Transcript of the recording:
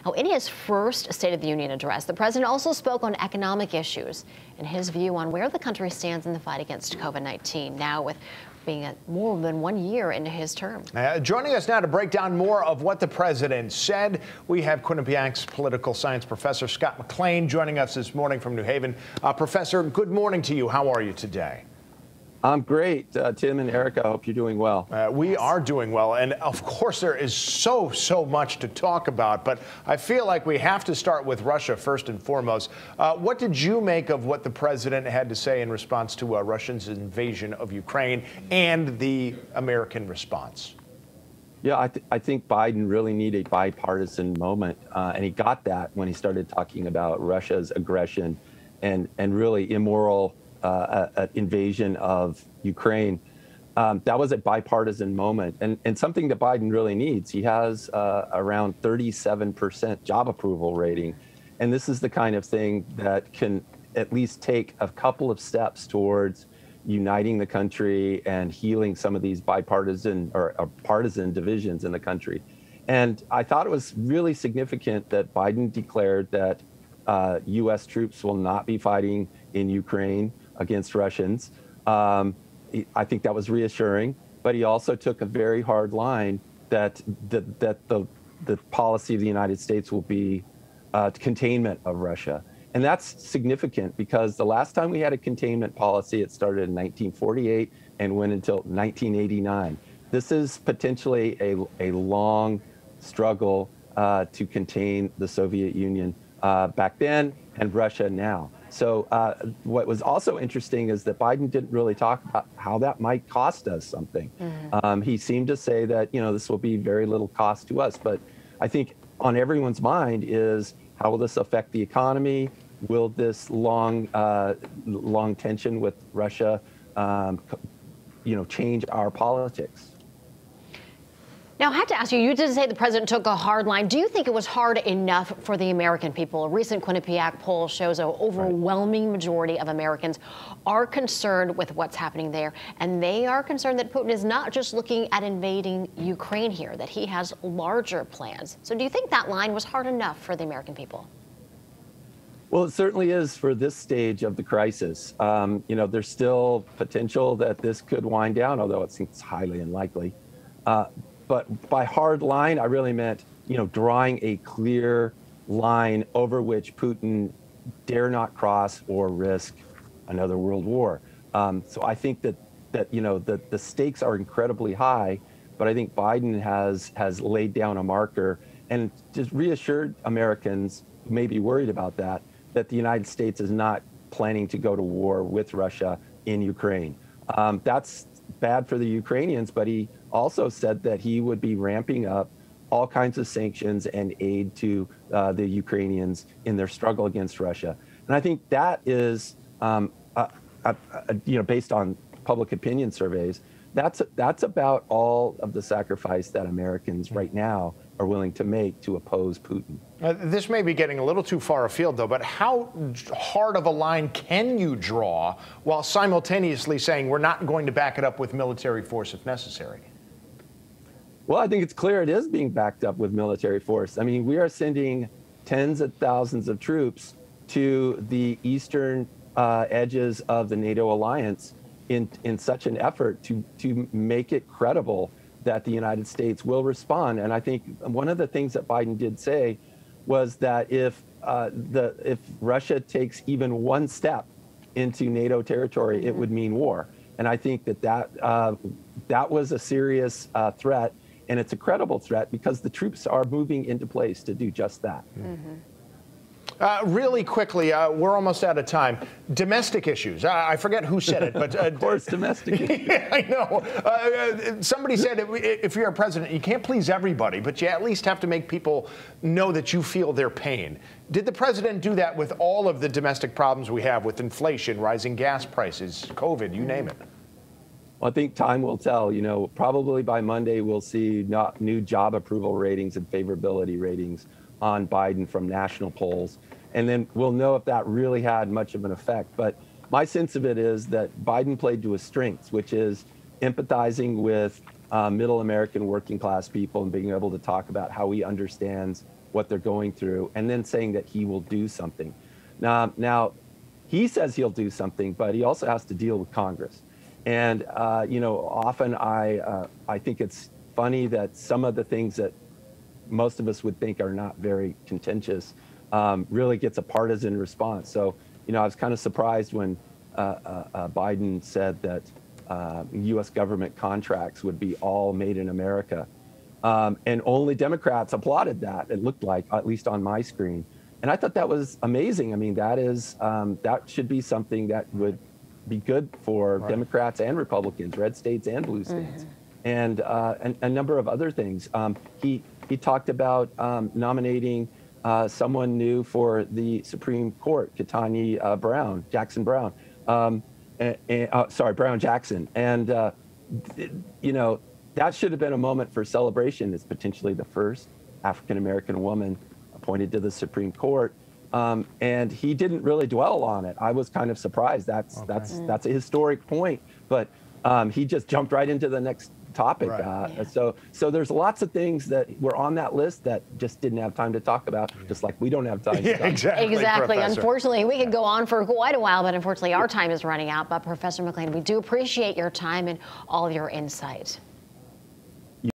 Now, in his first State of the Union address, the president also spoke on economic issues and his view on where the country stands in the fight against COVID-19, now with being more than 1 year into his term. Joining us now to break down more of what the president said, we have Quinnipiac's political science professor, Scott McLean, joining us this morning from New Haven. Professor, good morning to you. How are you today? I'm great, Tim and Erica. I hope you're doing well. We are doing well, and of course there is so much to talk about, but I feel like we have to start with Russia first and foremost. What did you make of what the president had to say in response to Russia's invasion of Ukraine and the American response? Yeah, I think Biden really needed a bipartisan moment, and he got that when he started talking about Russia's aggression and really immoral invasion of Ukraine. That was a bipartisan moment and something that Biden really needs. He has around 37% job approval rating. And this is the kind of thing that can at least take a couple of steps towards uniting the country and healing some of these bipartisan or partisan divisions in the country. And I thought it was really significant that Biden declared that U.S. troops will not be fighting in Ukraine against Russians. I think that was reassuring, but he also took a very hard line that the policy of the United States will be containment of Russia. And that's significant because the last time we had a containment policy, it started in 1948 and went until 1989. This is potentially a long struggle to contain the Soviet Union back then and Russia now. So what was also interesting is that Biden didn't really talk about how that might cost us something. Mm-hmm. He seemed to say that, this will be very little cost to us. But I think on everyone's mind is, how will this affect the economy? Will this long tension with Russia, change our politics? Now, I have to ask you, you did say the president took a hard line. Do you think it was hard enough for the American people? A recent Quinnipiac poll shows an overwhelming majority of Americans are concerned with what's happening there. And they are concerned that Putin is not just looking at invading Ukraine here, that he has larger plans. So do you think that line was hard enough for the American people? Well, it certainly is for this stage of the crisis. There's still potential that this could wind down, although it seems highly unlikely. But by hard line, I really meant, drawing a clear line over which Putin dare not cross or risk another world war. So I think that the stakes are incredibly high, but I think Biden has laid down a marker and just reassured Americans who may be worried about that the United States is not planning to go to war with Russia in Ukraine. That's bad for the Ukrainians, but he also said that he would be ramping up all kinds of sanctions and aid to the Ukrainians in their struggle against Russia. And I think that is, based on public opinion surveys, that's about all of the sacrifice that Americans right now are willing to make to oppose Putin. This may be getting a little too far afield, though, but how hard of a line can you draw while simultaneously saying we're not going to back it up with military force if necessary? Well, I think it's clear it is being backed up with military force. I mean, we are sending tens of thousands of troops to the eastern edges of the NATO alliance in such an effort to make it credible that the United States will respond. And I think one of the things that Biden did say was that if Russia takes even one step into NATO territory, it would mean war. And I think that was a serious threat, and it's a credible threat because the troops are moving into place to do just that. Mm-hmm. Really quickly, we're almost out of time. Domestic issues. I forget who said it, but of course, domestic issues. Yeah, I know. Somebody said if you're a president, you can't please everybody, but you at least have to make people know that you feel their pain. Did the president do that with all of the domestic problems we have with inflation, rising gas prices, COVID, you name it? Well, I think time will tell. Probably by Monday, we'll see new job approval ratings and favorability ratings on Biden from national polls. And then we'll know if that really had much of an effect. But my sense of it is that Biden played to his strengths, which is empathizing with middle American working class people and being able to talk about how he understands what they're going through, and then saying that he will do something. Now, he says he'll do something, but he also has to deal with Congress. And often I think it's funny that some of the things that most of us would think are not very contentious really gets a partisan response. So, I was kind of surprised when Biden said that U.S. government contracts would be all made in America. And only Democrats applauded that, it looked like, at least on my screen. And I thought that was amazing. I mean, that should be something that would be good for Democrats and Republicans, red states and blue states, and a number of other things. He talked about nominating someone new for the Supreme Court, Jackson Brown. Brown Jackson. And, that should have been a moment for celebration. It's potentially the first African-American woman appointed to the Supreme Court. And he didn't really dwell on it. I was kind of surprised. That's a historic point, but he just jumped right into the next topic. Right. So there's lots of things that were on that list that just didn't have time to talk about, just like we don't have time to talk exactly. Exactly. Unfortunately, we could go on for quite a while, but unfortunately our time is running out. But Professor McLean, we do appreciate your time and all of your insight.